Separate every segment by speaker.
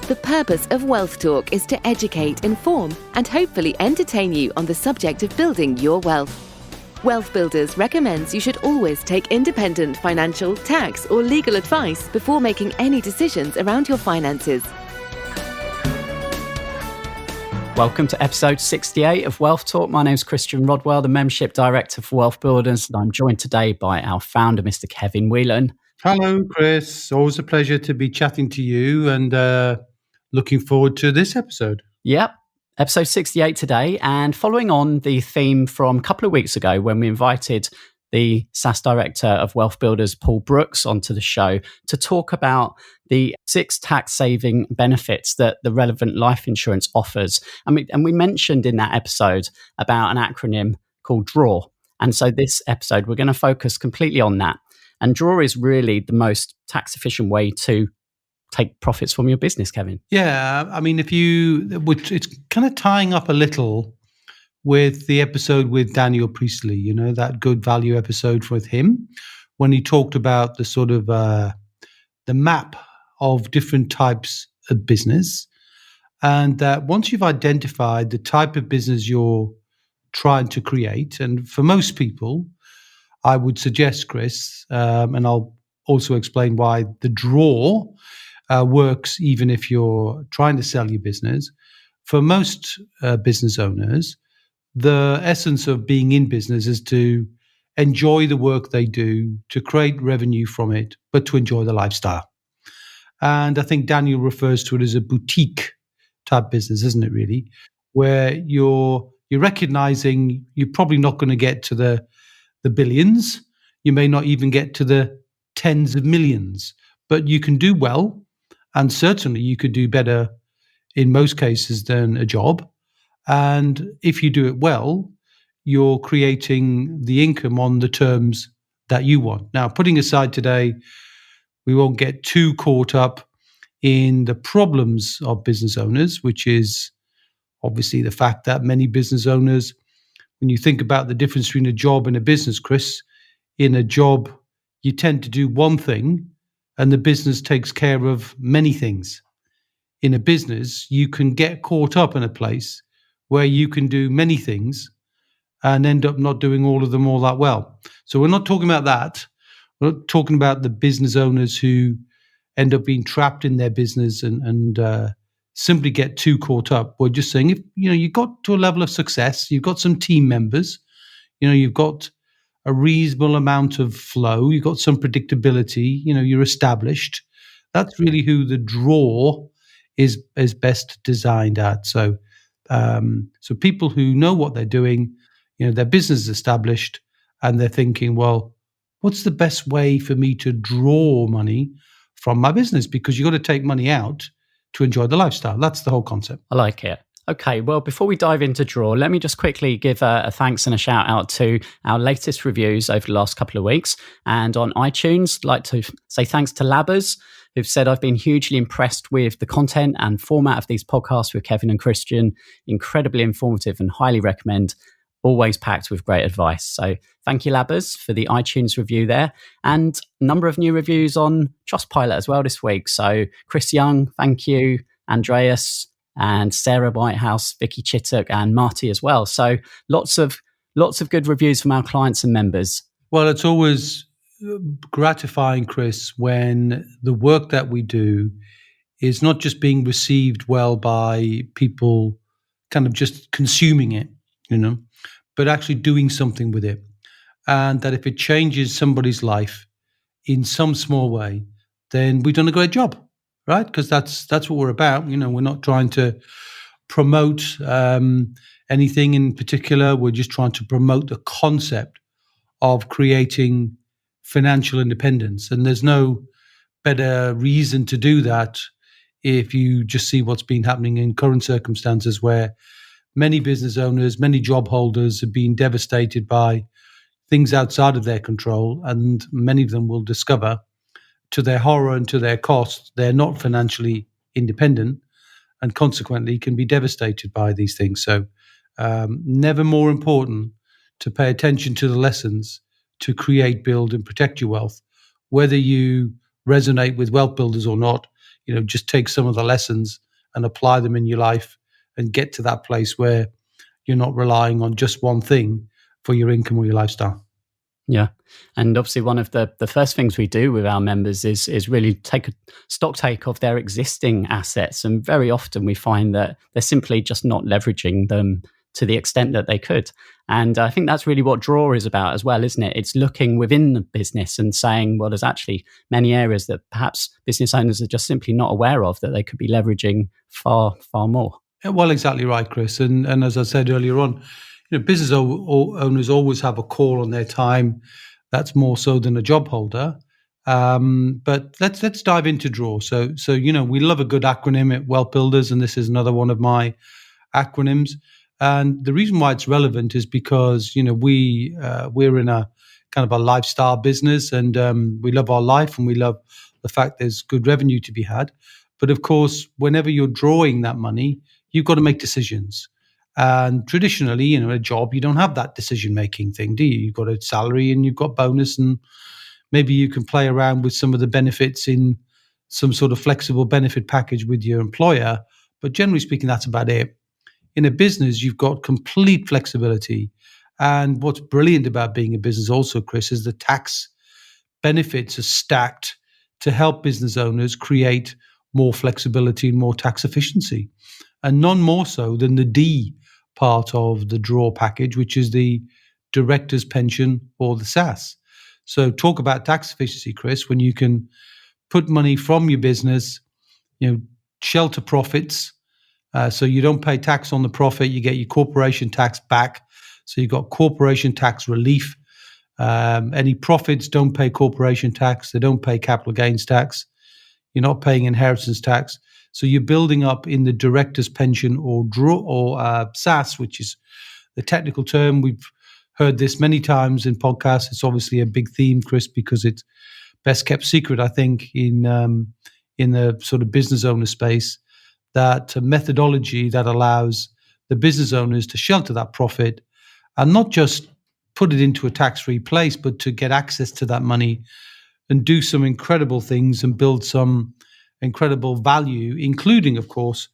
Speaker 1: The purpose of Wealth Talk is to educate, inform, and hopefully entertain you on the subject of building your wealth. WealthBuilders recommends you should always take independent financial, tax, or legal advice before making any decisions around your finances.
Speaker 2: Welcome to episode 68 of Wealth Talk. My name is Christian Rodwell, the Membership Director for WealthBuilders, and I'm joined today by our founder, Mr. Kevin Whelan.
Speaker 3: Hello, Chris. Always a pleasure to be chatting to you and looking forward to this episode.
Speaker 2: Yep, episode 68 today. And following on the theme from a couple of weeks ago when we invited the SSAS Director of WealthBuilders, Paul Brooks, onto the show to talk about the 6 tax-saving benefits that the relevant life insurance offers. And we mentioned in that episode about an acronym called D.R.A.W. And so this episode, we're going to focus completely on that. And D.R.A.W. is really the most tax-efficient way to take profits from your business, Kevin.
Speaker 3: Yeah, I mean, it's kind of tying up a little with the episode with Daniel Priestley, you know, that good value episode with him, when he talked about the sort of the map of different types of business. And that once you've identified the type of business you're trying to create, and for most people, I would suggest, Chris, and I'll also explain why the D.R.A.W. Works even if you're trying to sell your business. For most business owners, the essence of being in business is to enjoy the work they do, to create revenue from it, but to enjoy the lifestyle. And I think Daniel refers to it as a boutique type business, isn't it, really? Where you're recognizing you're probably not going to get to the billions. You may not even get to the tens of millions, but you can do well. And certainly you could do better in most cases than a job. And if you do it well, you're creating the income on the terms that you want. Now, putting aside today, we won't get too caught up in the problems of business owners, which is obviously the fact that many business owners, when you think about the difference between a job and a business, Chris, in a job, you tend to do one thing and the business takes care of many things. In a business, you can get caught up in a place where you can do many things and end up not doing all of them all that well. So we're not talking about that. We're not talking about the business owners who end up being trapped in their business and simply get too caught up. We're just saying, if you got to a level of success, you've got some team members, you've got a reasonable amount of flow, you've got some predictability, you're established. That's really who the D.R.A.W. is best designed at. So people who know what they're doing, their business is established, and they're thinking, well, what's the best way for me to draw money from my business? Because you've got to take money out to enjoy the lifestyle. That's the whole concept.
Speaker 2: I like it. Okay, well, before we dive into D.R.A.W., let me just quickly give a thanks and a shout out to our latest reviews over the last couple of weeks. And on iTunes, I'd like to say thanks to Labbers, who've said, I've been hugely impressed with the content and format of these podcasts with Kevin and Christian. Incredibly informative and highly recommend. Always packed with great advice. So thank you, Labbers, for the iTunes review there. And a number of new reviews on Trustpilot as well this week. So Chris Young, thank you. Andreas, and Sarah Whitehouse, Vicky Chittock, and Marty as well. So lots of good reviews from our clients and members.
Speaker 3: Well, it's always gratifying, Chris, when the work that we do is not just being received well by people kind of just consuming it, but actually doing something with it. And that if it changes somebody's life in some small way, then we've done a great job. Right, because that's what we're about. We're not trying to promote anything in particular. We're just trying to promote the concept of creating financial independence. And there's no better reason to do that if you just see what's been happening in current circumstances, where many business owners, many job holders have been devastated by things outside of their control, and many of them will discover, to their horror and to their cost, they're not financially independent and consequently can be devastated by these things. So never more important to pay attention to the lessons to create, build, and protect your wealth, whether you resonate with Wealth Builders or not, just take some of the lessons and apply them in your life and get to that place where you're not relying on just one thing for your income or your lifestyle.
Speaker 2: Yeah. And obviously one of the first things we do with our members is really take a stock take of their existing assets. And very often we find that they're simply just not leveraging them to the extent that they could. And I think that's really what D.R.A.W is about as well, isn't it? It's looking within the business and saying, well, there's actually many areas that perhaps business owners are just simply not aware of that they could be leveraging far, far more.
Speaker 3: Well, exactly right, Chris. And as I said earlier on, business owners always have a call on their time. That's more so than a job holder. But let's dive into D.R.A.W. So we love a good acronym at Wealth Builders, and this is another one of my acronyms. And the reason why it's relevant is because we're in a kind of a lifestyle business, and we love our life, and we love the fact there's good revenue to be had. But of course, whenever you're drawing that money, you've got to make decisions. And traditionally, a job, you don't have that decision-making thing, do you? You've got a salary and you've got bonus, and maybe you can play around with some of the benefits in some sort of flexible benefit package with your employer. But generally speaking, that's about it. In a business, you've got complete flexibility. And what's brilliant about being a business also, Chris, is the tax benefits are stacked to help business owners create more flexibility and more tax efficiency. And none more so than the D part of the D.R.A.W package, which is the director's pension or the SSAS. So talk about tax efficiency, Chris, when you can put money from your business, shelter profits. So you don't pay tax on the profit, you get your corporation tax back. So you've got corporation tax relief. Any profits don't pay corporation tax. They don't pay capital gains tax. You're not paying inheritance tax. So you're building up in the director's pension or SSAS, which is the technical term. We've heard this many times in podcasts. It's obviously a big theme, Chris, because it's best kept secret, I think, in the sort of business owner space. That methodology that allows the business owners to shelter that profit and not just put it into a tax-free place, but to get access to that money and do some incredible things and build some incredible value, including, of course,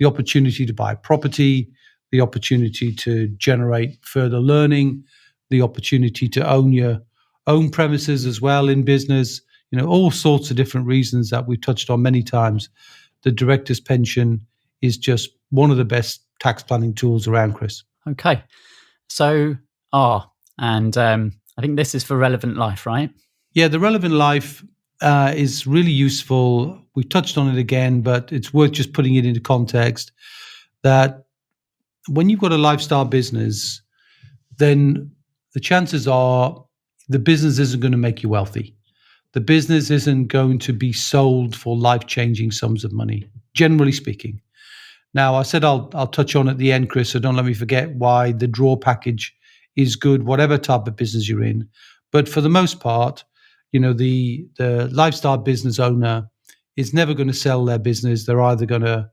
Speaker 3: the opportunity to buy property, the opportunity to generate further learning, the opportunity to own your own premises as well in business, all sorts of different reasons that we've touched on many times. The director's pension is just one of the best tax planning tools around, Chris.
Speaker 2: Okay. So and I think this is for relevant life, right?
Speaker 3: Yeah, the relevant life is really useful. We touched on it again, but it's worth just putting it into context that when you've got a lifestyle business, then the chances are the business isn't going to make you wealthy. The business isn't going to be sold for life-changing sums of money, generally speaking. Now, I said I'll touch on at the end, Chris, so don't let me forget why the D.R.A.W package is good, whatever type of business you're in. But for the most part, the lifestyle business owner is never going to sell their business. They're either going to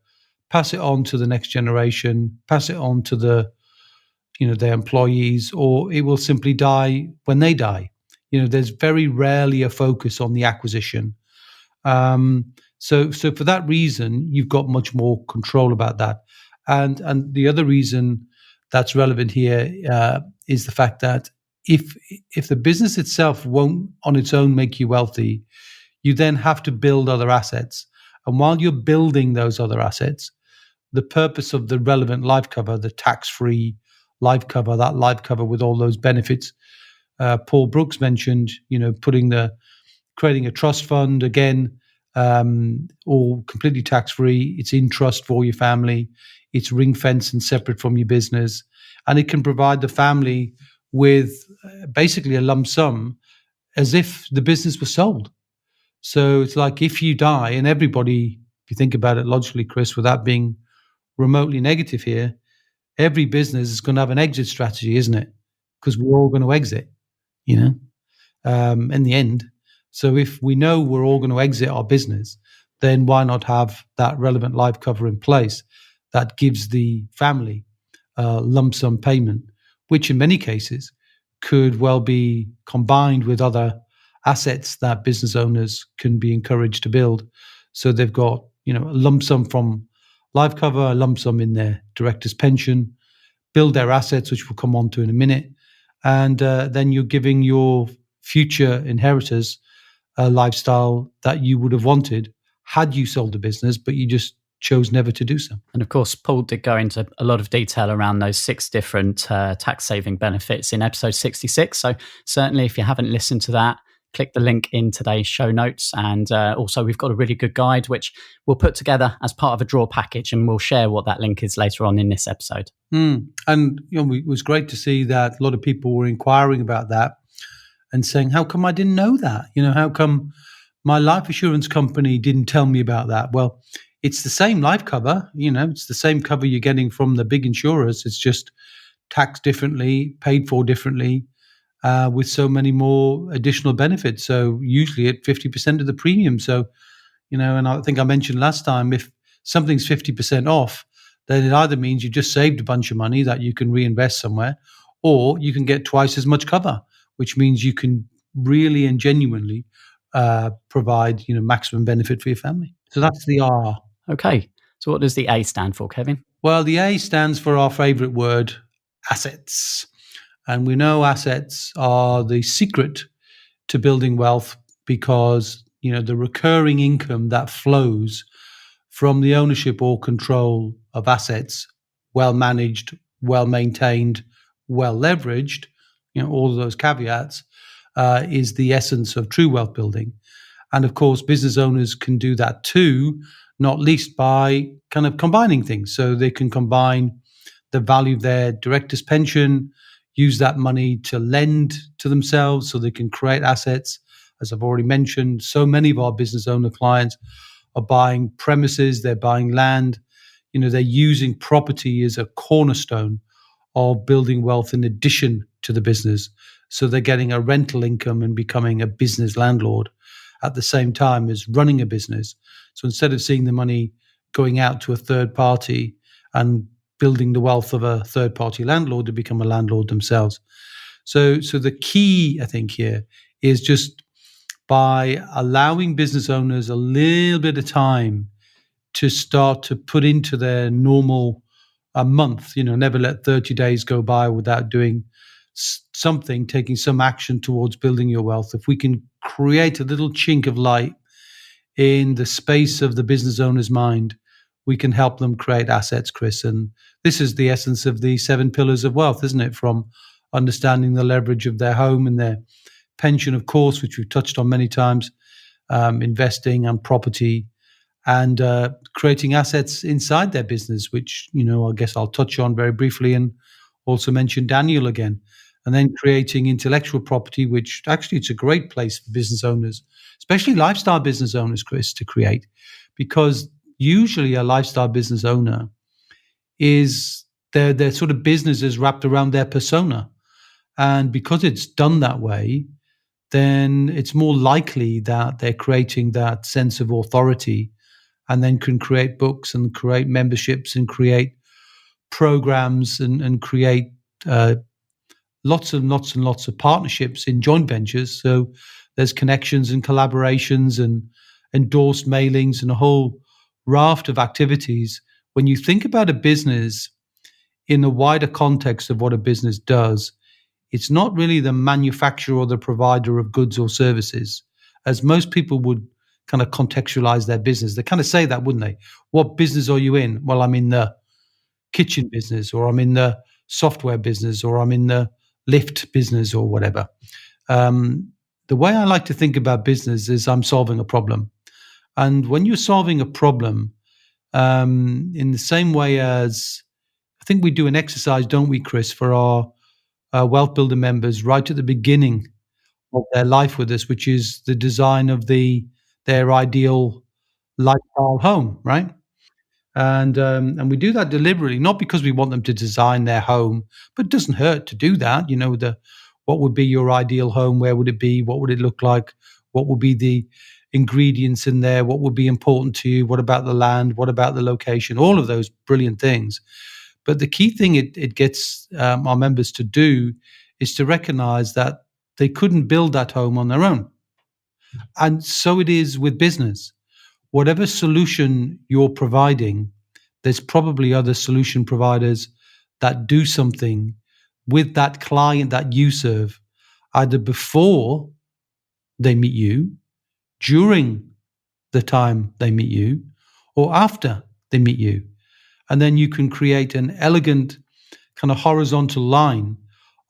Speaker 3: pass it on to the next generation, pass it on to their employees, or it will simply die when they die. There's very rarely a focus on the acquisition. So for that reason, you've got much more control about that. And the other reason that's relevant here is the fact that if the business itself won't on its own make you wealthy, you then have to build other assets. And while you're building those other assets, the purpose of the relevant life cover, the tax-free life cover, that life cover with all those benefits, Paul Brooks mentioned, creating a trust fund, again, all completely tax-free. It's in trust for your family. It's ring-fenced and separate from your business. And it can provide the family with basically a lump sum as if the business was sold. So it's like if you die, and everybody, if you think about it logically, Chris, without being remotely negative here, every business is going to have an exit strategy, isn't it? Because we're all going to exit, in the end. So if we know we're all going to exit our business, then why not have that relevant life cover in place that gives the family lump sum payment, which in many cases could well be combined with other assets that business owners can be encouraged to build. So they've got, a lump sum from life cover, a lump sum in their director's pension, build their assets, which we'll come on to in a minute. And then you're giving your future inheritors a lifestyle that you would have wanted had you sold the business, but you just chose never to do so.
Speaker 2: And of course, Paul did go into a lot of detail around those 6 different tax saving benefits in episode 66. So certainly if you haven't listened to that, click the link in today's show notes. And also we've got a really good guide, which we'll put together as part of a draw package, and we'll share what that link is later on in this episode.
Speaker 3: And it was great to see that a lot of people were inquiring about that and saying, how come I didn't know that? How come my life assurance company didn't tell me about that? Well, it's the same life cover, it's the same cover you're getting from the big insurers. It's just taxed differently, paid for differently, with so many more additional benefits. So usually at 50% of the premium. So, and I think I mentioned last time, if something's 50% off, then it either means you just saved a bunch of money that you can reinvest somewhere, or you can get twice as much cover, which means you can really and genuinely provide, maximum benefit for your family. So that's the R.
Speaker 2: Okay. So what does the A stand for, Kevin?
Speaker 3: Well, the A stands for our favorite word, assets. And we know assets are the secret to building wealth because, the recurring income that flows from the ownership or control of assets, well managed, well maintained, well leveraged, all of those caveats, is the essence of true wealth building. And of course, business owners can do that too, not least by kind of combining things. So they can combine the value of their director's pension, use that money to lend to themselves so they can create assets. As I've already mentioned, so many of our business owner clients are buying premises, they're buying land, they're using property as a cornerstone of building wealth in addition to the business. So they're getting a rental income and becoming a business landlord at the same time as running a business. So instead of seeing the money going out to a third party and building the wealth of a third party landlord, to become a landlord themselves. So the key, I think, here is just by allowing business owners a little bit of time to start to put into their normal month, never let 30 days go by without doing something, taking some action towards building your wealth. If we can create a little chink of light in the space of the business owner's mind, we can help them create assets, Chris. And this is the essence of the 7 pillars of wealth, isn't it? From understanding the leverage of their home and their pension, of course, which we've touched on many times, investing and property, and creating assets inside their business, which, I guess I'll touch on very briefly and also mention Daniel again. And then creating intellectual property, which actually it's a great place for business owners, especially lifestyle business owners, Chris, to create, because usually a lifestyle business owner is their sort of business is wrapped around their persona. And because it's done that way, then it's more likely that they're creating that sense of authority, and then can create books and create memberships and create programs and create lots and lots and lots of partnerships in joint ventures. So there's connections and collaborations and endorsed mailings and a whole raft of activities. When you think about a business in the wider context of what a business does, it's not really the manufacturer or the provider of goods or services, as most people would kind of contextualize their business. They kind of say that, wouldn't they? What business are you in? Well, I'm in the kitchen business, or I'm in the software business, or I'm in the lift business, or whatever. The way I like to think about business is I'm solving a problem. And when you're solving a problem, in the same way as I think we do an exercise, don't we, Chris, for our Wealth Builder members right at the beginning of their life with us, which is the design of their ideal lifestyle home, right? And we do that deliberately, not because we want them to design their home, but it doesn't hurt to do that. What would be your ideal home? Where would it be? What would it look like? What would be the ingredients in there? What would be important to you? What about the land? What about the location? All of those brilliant things. But the key thing it gets our members to do is to recognize that they couldn't build that home on their own. And so it is with business. Whatever solution you're providing, there's probably other solution providers that do something with that client that you serve, either before they meet you, during the time they meet you, or after they meet you. And then you can create an elegant kind of horizontal line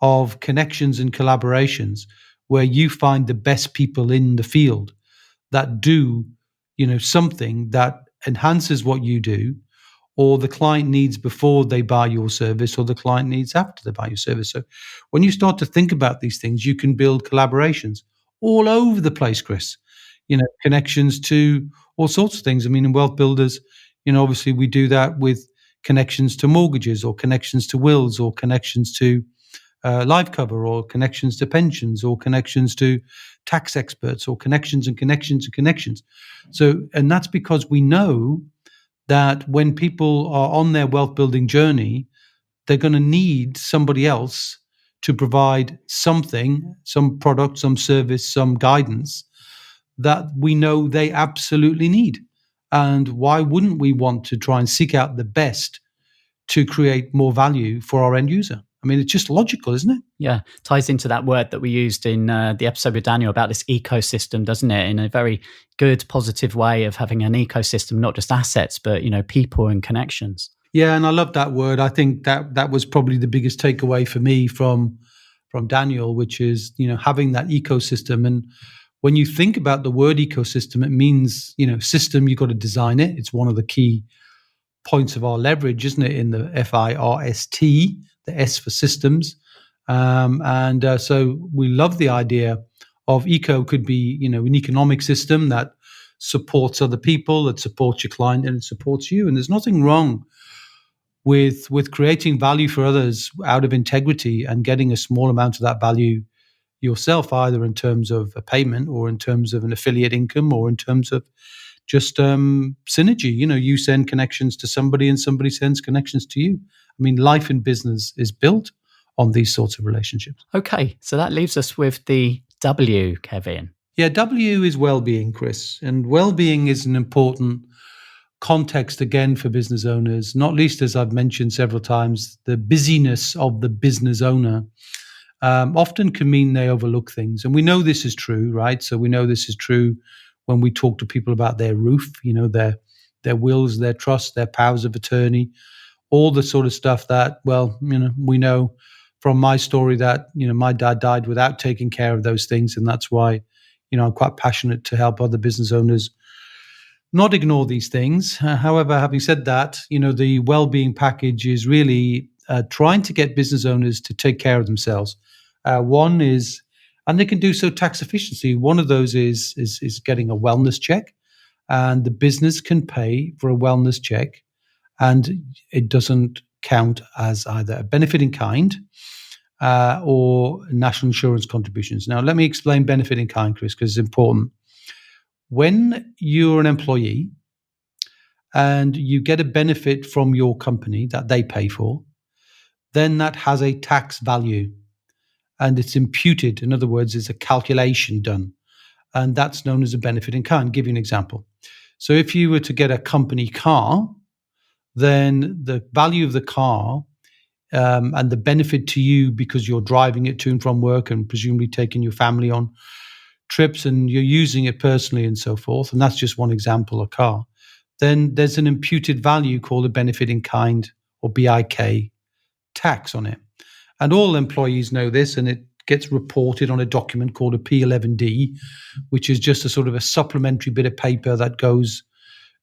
Speaker 3: of connections and collaborations where you find the best people in the field that do, something that enhances what you do, or the client needs before they buy your service, or the client needs after they buy your service. So when you start to think about these things, you can build collaborations all over the place, Chris. Connections to all sorts of things. I mean, in Wealth Builders, obviously we do that with connections to mortgages, or connections to wills, or connections to life cover, or connections to pensions, or connections to tax experts, or connections and connections and connections. So, and that's because we know that when people are on their wealth building journey, they're going to need somebody else to provide something, some product, some service, some guidance that we know they absolutely need. And why wouldn't we want to try and seek out the best to create more value for our end user? I mean, it's just logical, isn't it?
Speaker 2: Yeah, ties into that word that we used in the episode with Daniel about this ecosystem, doesn't it? In a very good, positive way of having an ecosystem, not just assets, but, people and connections.
Speaker 3: Yeah, and I love that word. I think that was probably the biggest takeaway for me from Daniel, which is, having that ecosystem. And when you think about the word ecosystem, it means, system, you've got to design it. It's one of the key points of our leverage, isn't it, in the FIRST, the S for systems. So we love the idea of eco could be, an economic system that supports other people, that supports your client, and it supports you. And there's nothing wrong with creating value for others out of integrity and getting a small amount of that value yourself, either in terms of a payment, or in terms of an affiliate income, or in terms of just synergy. You send connections to somebody and somebody sends connections to you. I mean, life in business is built on these sorts of relationships.
Speaker 2: Okay, so that leaves us with the W, Kevin.
Speaker 3: Yeah, W is well-being, Chris. And well-being is an important context, again, for business owners, not least, as I've mentioned several times, the busyness of the business owner often can mean they overlook things. And we know this is true, right? So we know this is true when we talk to people about their roof, their wills, their trust, their powers of attorney, all the sort of stuff that, we know from my story that, my dad died without taking care of those things. And that's why, I'm quite passionate to help other business owners not ignore these things. However, having said that, the well-being package is really trying to get business owners to take care of themselves. One is, and they can do so tax efficiency. One of those is getting a wellness check, and the business can pay for a wellness check, and it doesn't count as either a benefit in kind or national insurance contributions. Now, let me explain benefit in kind, Chris, because it's important. When you're an employee and you get a benefit from your company that they pay for, then that has a tax value and it's imputed. In other words, it's a calculation done, and that's known as a benefit in kind. I'll give you an example. So if you were to get a company car, then the value of the car and the benefit to you, because you're driving it to and from work and presumably taking your family on trips and you're using it personally and so forth, and that's just one example, a car, then there's an imputed value called a benefit in kind, or BIK, tax on it. And all employees know this, and it gets reported on a document called a P11D, which is just a sort of a supplementary bit of paper that goes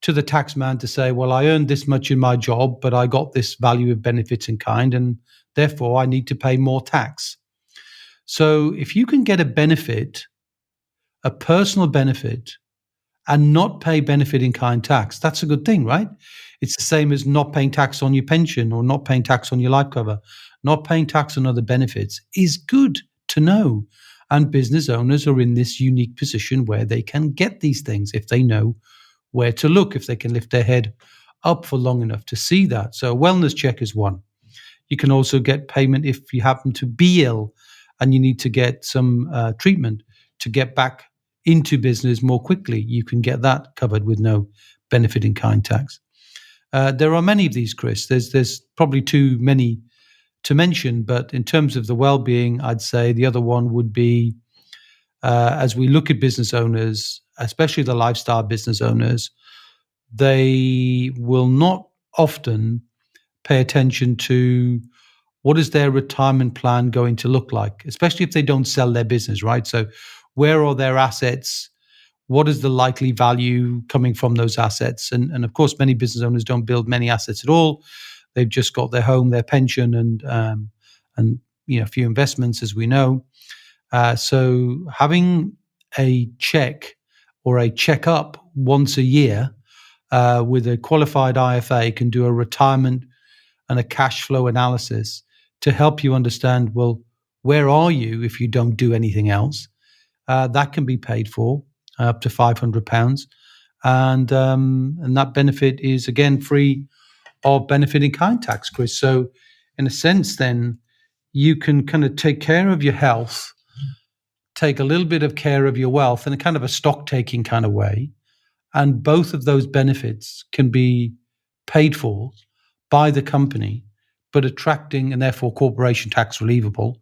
Speaker 3: to the taxman to say, well, I earned this much in my job, but I got this value of benefits in kind, and therefore I need to pay more tax. So if you can get a benefit, a personal benefit, and not pay benefit in kind tax, that's a good thing, right? It's the same as not paying tax on your pension, or not paying tax on your life cover. Not paying tax on other benefits is good to know. And business owners are in this unique position where they can get these things if they know where to look, if they can lift their head up for long enough to see that. So a wellness check is one. You can also get payment if you happen to be ill and you need to get some treatment to get back into business more quickly, you can get that covered with no benefit in kind tax. There are many of these, Chris. There's probably too many to mention, but in terms of the well-being, I'd say the other one would be, as we look at business owners, especially the lifestyle business owners, they will not often pay attention to what is their retirement plan going to look like, especially if they don't sell their business, right? So where are their assets? What is the likely value coming from those assets? And of course, many business owners don't build many assets at all. They've just got their home, their pension, and a few investments, as we know. So having a check or a checkup once a year with a qualified IFA can do a retirement and a cash flow analysis to help you understand, well, where are you if you don't do anything else? That can be paid for up to £500. And that benefit is, again, free of benefit in kind tax, Chris. So in a sense, then, you can kind of take care of your health, take a little bit of care of your wealth in a kind of a stock-taking kind of way. And both of those benefits can be paid for by the company, but attracting and therefore corporation tax relievable,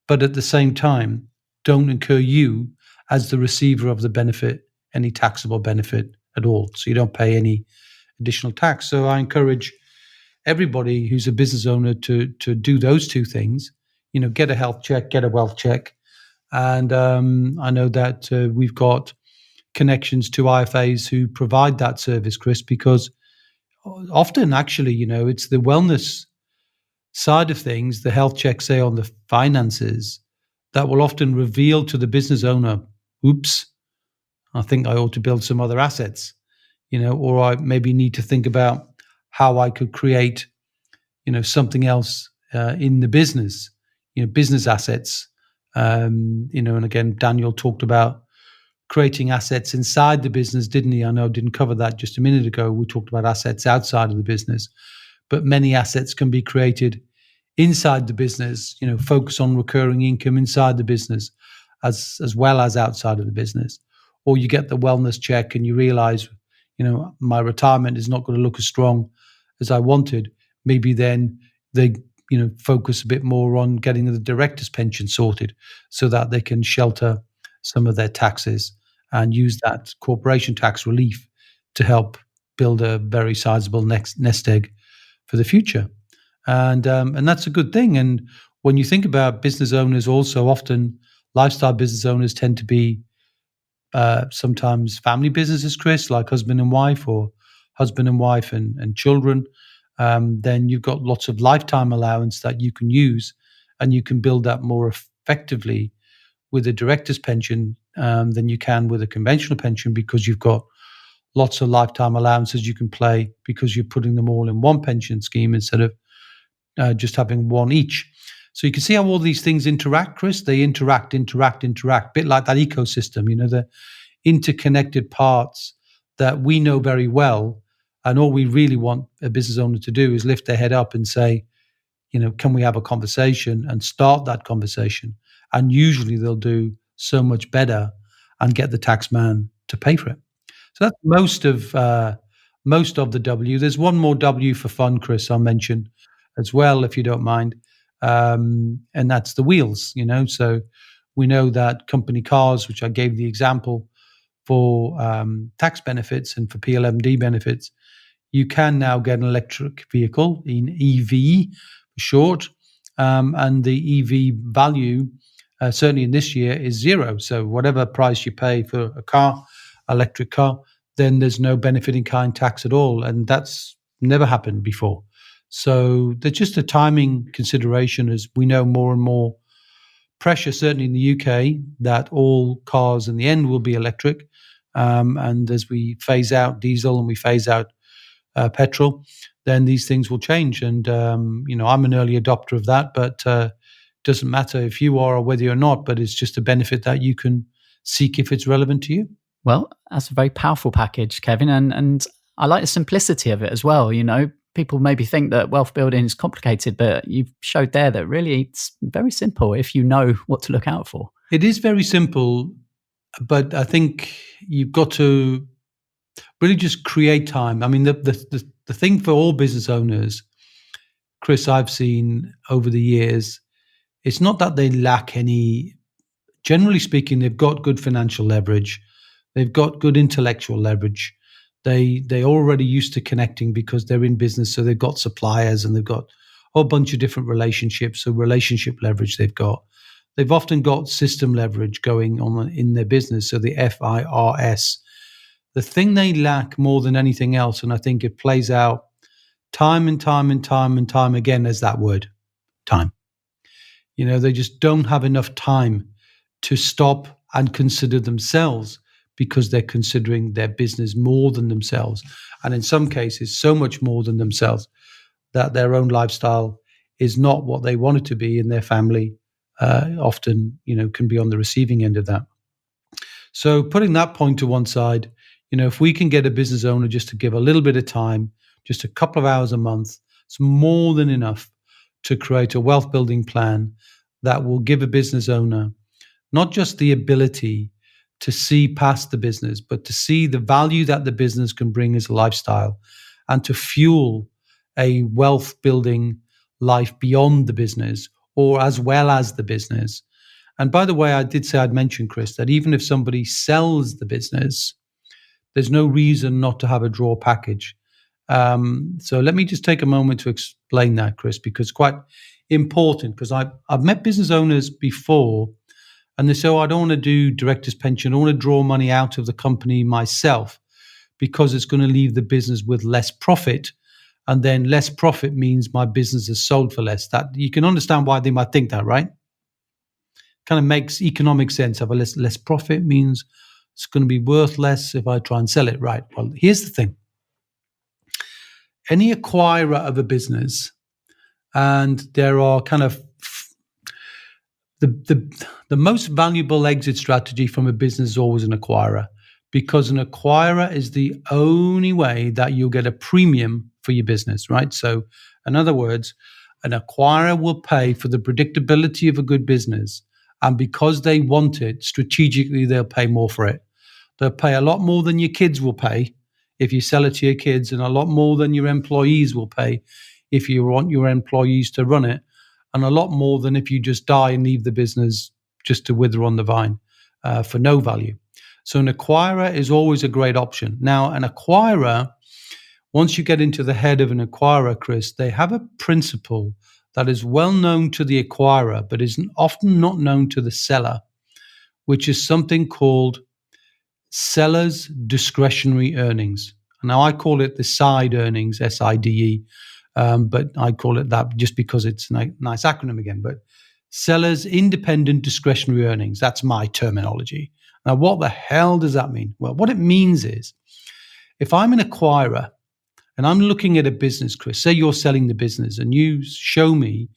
Speaker 3: but at the same time, don't incur you as the receiver of the benefit, any taxable benefit at all. So you don't pay any additional tax. So I encourage everybody who's a business owner to do those two things, get a health check, get a wealth check. And I know that we've got connections to IFAs who provide that service, Chris, because often actually, it's the wellness side of things, the health check, say on the finances, that will often reveal to the business owner, oops, I think I ought to build some other assets, or I maybe need to think about how I could create, something else in the business, business assets. And again, Daniel talked about creating assets inside the business, didn't he? I know I didn't cover that just a minute ago. We talked about assets outside of the business, but many assets can be created inside the business, focus on recurring income inside the business as well as outside of the business. Or you get the wellness check and you realize, my retirement is not going to look as strong as I wanted. Maybe then they, focus a bit more on getting the director's pension sorted so that they can shelter some of their taxes and use that corporation tax relief to help build a very sizable nest egg for the future. And that's a good thing. And when you think about business owners, also often lifestyle business owners tend to be sometimes family businesses, Chris, like husband and wife or husband and wife and children. Then you've got lots of lifetime allowance that you can use, and you can build that more effectively with a director's pension than you can with a conventional pension, because you've got lots of lifetime allowances you can play because you're putting them all in one pension scheme instead of just having one each. So you can see how all these things interact, Chris. They interact, a bit like that ecosystem, the interconnected parts that we know very well. And all we really want a business owner to do is lift their head up and say, can we have a conversation and start that conversation? And usually they'll do so much better and get the tax man to pay for it. So that's most of the W. There's one more W for fun, Chris, I'll mention as well, if you don't mind. And that's the wheels, So we know that company cars, which I gave the example for tax benefits and for PLMD benefits, you can now get an electric vehicle in EV for short. And the EV value, certainly in this year, is zero. So whatever price you pay for a electric car, then there's no benefit in kind tax at all. And that's never happened before. So there's just a timing consideration, as we know more and more pressure, certainly in the UK, that all cars in the end will be electric. And as we phase out diesel and we phase out petrol, then these things will change. And, I'm an early adopter of that, but doesn't matter if you are or whether you're not, but it's just a benefit that you can seek if it's relevant to you.
Speaker 2: Well, that's a very powerful package, Kevin. And I like the simplicity of it as well. People maybe think that wealth building is complicated, but you've showed there that really it's very simple if you know what to look out for.
Speaker 3: It is very simple. but I think you've got to really just create time. I mean, the thing for all business owners, Chris, I've seen over the years, it's not that they lack any. Generally speaking, they've got good financial leverage, they've got good intellectual leverage. They already used to connecting because they're in business, so they've got suppliers and they've got a whole bunch of different relationships. So relationship leverage they've got. They've often got system leverage going on in their business. So the FIRS. The thing they lack more than anything else, and I think it plays out time and time and time and time again, is that word, time. They just don't have enough time to stop and consider themselves because they're considering their business more than themselves. And in some cases, so much more than themselves that their own lifestyle is not what they want it to be, and their family often, can be on the receiving end of that. So putting that point to one side, if we can get a business owner just to give a little bit of time, just a couple of hours a month, it's more than enough to create a wealth building plan that will give a business owner not just the ability to see past the business, but to see the value that the business can bring as a lifestyle and to fuel a wealth building life beyond the business or as well as the business. And by the way, I did say I'd mention, Chris, that even if somebody sells the business, there's no reason not to have a draw package. So let me just take a moment to explain that, Chris, because it's quite important, because I've met business owners before and they say, I don't want to do director's pension. I want to draw money out of the company myself because it's going to leave the business with less profit. And then less profit means my business is sold for less. That you can understand why they might think that, right? Kind of makes economic sense. If less profit means it's going to be worth less if I try and sell it, right? Well, here's the thing. Any acquirer of a business, and there are kind of the most valuable exit strategy from a business is always an acquirer, because an acquirer is the only way that you'll get a premium for your business, right? So in other words, an acquirer will pay for the predictability of a good business. And because they want it, strategically, they'll pay more for it. They'll pay a lot more than your kids will pay if you sell it to your kids, and a lot more than your employees will pay if you want your employees to run it, and a lot more than if you just die and leave the business just to wither on the vine for no value. So an acquirer is always a great option. Now, an acquirer, once you get into the head of an acquirer, Chris, they have a principle that is well known to the acquirer, but is often not known to the seller, which is something called seller's discretionary earnings. Now, I call it the side earnings, SIDE, but I call it that just because it's a nice acronym again. But seller's independent discretionary earnings, that's my terminology. Now, what the hell does that mean? Well, what it means is if I'm an acquirer and I'm looking at a business, Chris, say you're selling the business and you show me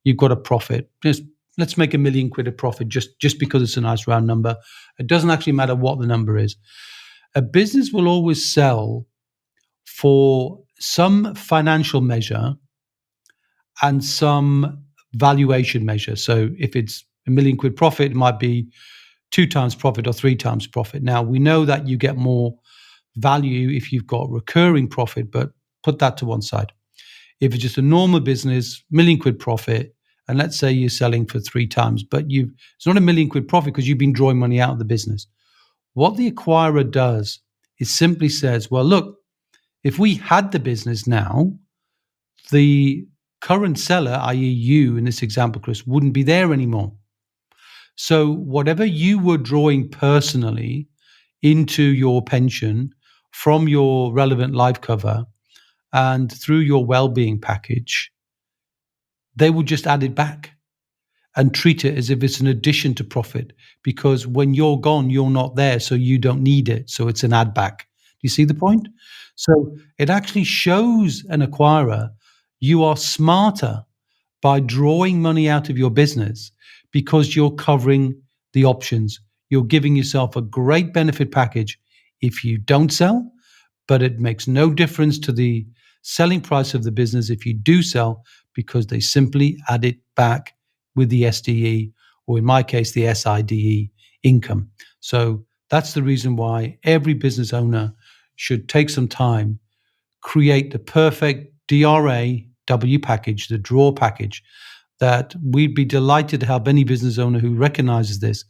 Speaker 3: you've got a profit. Just let's make £1 million a profit just because it's a nice round number. It doesn't actually matter what the number is. A business will always sell for some financial measure and some valuation measure. So if it's £1 million profit, it might be 2 times profit or 3 times profit. Now, we know that you get more value if you've got recurring profit, but put that to one side. If it's just a normal business, £1 million profit, and let's say you're selling for 3 times, but it's not £1 million profit because you've been drawing money out of the business. What the acquirer does is simply says, well, look, if we had the business now, the current seller, i.e. you in this example, Chris, wouldn't be there anymore. So whatever you were drawing personally into your pension from your relevant life cover and through your well-being package, they will just add it back and treat it as if it's an addition to profit, because when you're gone, you're not there, so you don't need it. So it's an add back. Do you see the point? So it actually shows an acquirer you are smarter by drawing money out of your business because you're covering the options. You're giving yourself a great benefit package if you don't sell, but it makes no difference to the selling price of the business if you do sell, because they simply add it back with the SDE, or in my case, the SIDE income. So That's the reason why every business owner should take some time, create the perfect D.R.A.W package, the draw package, that we'd be delighted to help any business owner who recognizes this,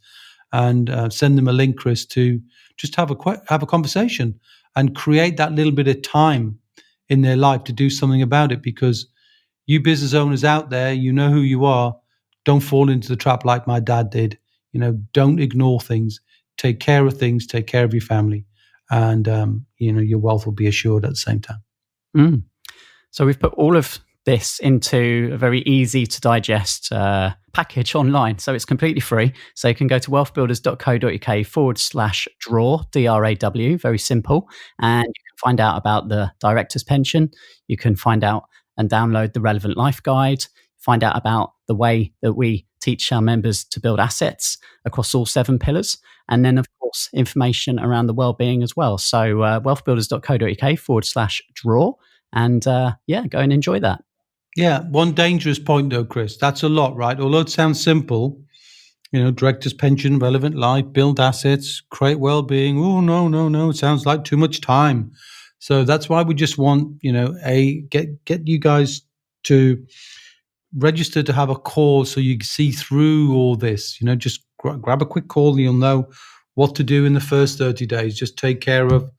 Speaker 3: and send them a link, Chris, to just have a conversation and create that little bit of time in their life to do something about it. Because you business owners out there, you know who you are. Don't fall into the trap like my dad did. Don't ignore things. Take care of things. Take care of your family, and your wealth will be assured at the same time.
Speaker 2: So we've put all of this into a very easy to digest package online. So it's completely free. So you can go to wealthbuilders.co.uk/draw, D.R.A.W, very simple. And you can find out about the director's pension. You can find out and download the relevant life guide, find out about the way that we teach our members to build assets across all 7 pillars. And then, of course, information around the well-being as well. So wealthbuilders.co.uk/draw. And go and enjoy that.
Speaker 3: Yeah, one dangerous point though, Chris. That's a lot, right? Although it sounds simple, director's pension, relevant life, build assets, create well-being. Oh, no. It sounds like too much time. So that's why we just want, get you guys to register to have a call so you can see through all this. Just grab a quick call and you'll know what to do in the first 30 days. Just take care of,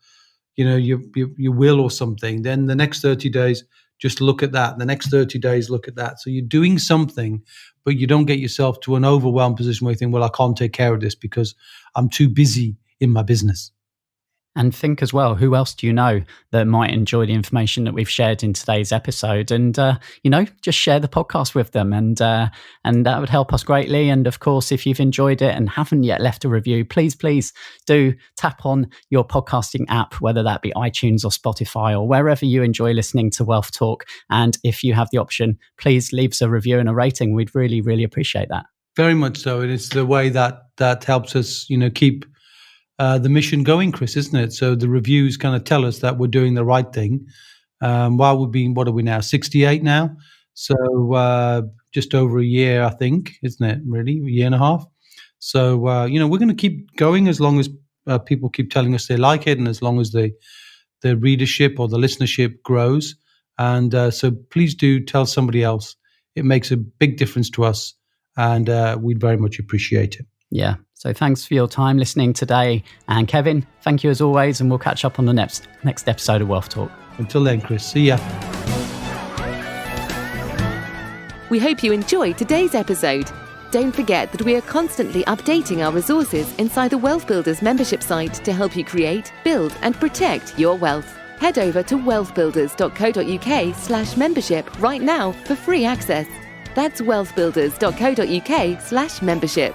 Speaker 3: your will or something. Then the next 30 days, just look at that. The next 30 days, look at that. So you're doing something, but you don't get yourself to an overwhelmed position where you think, well, I can't take care of this because I'm too busy in my business.
Speaker 2: And think as well, who else do you know that might enjoy the information that we've shared in today's episode? And, just share the podcast with them. And that would help us greatly. And of course, if you've enjoyed it and haven't yet left a review, please do tap on your podcasting app, whether that be iTunes or Spotify or wherever you enjoy listening to Wealth Talk. And if you have the option, please leave us a review and a rating. We'd really, really appreciate that.
Speaker 3: Very much so. And it's the way that helps us, keep the mission going, Chris, isn't it? So the reviews kind of tell us that we're doing the right thing. While we've been, what are we now, 68 now? So just over a year, I think, isn't it, really? A year and a half. So, we're going to keep going as long as people keep telling us they like it and as long as the readership or the listenership grows. And so please do tell somebody else. It makes a big difference to us, and we'd very much appreciate it.
Speaker 2: Yeah. So thanks for your time listening today. And Kevin, thank you as always. And we'll catch up on the next episode of Wealth Talk.
Speaker 3: Until then, Chris, see ya.
Speaker 1: We hope you enjoyed today's episode. Don't forget that we are constantly updating our resources inside the Wealth Builders membership site to help you create, build, and protect your wealth. Head over to wealthbuilders.co.uk/membership right now for free access. That's wealthbuilders.co.uk/membership.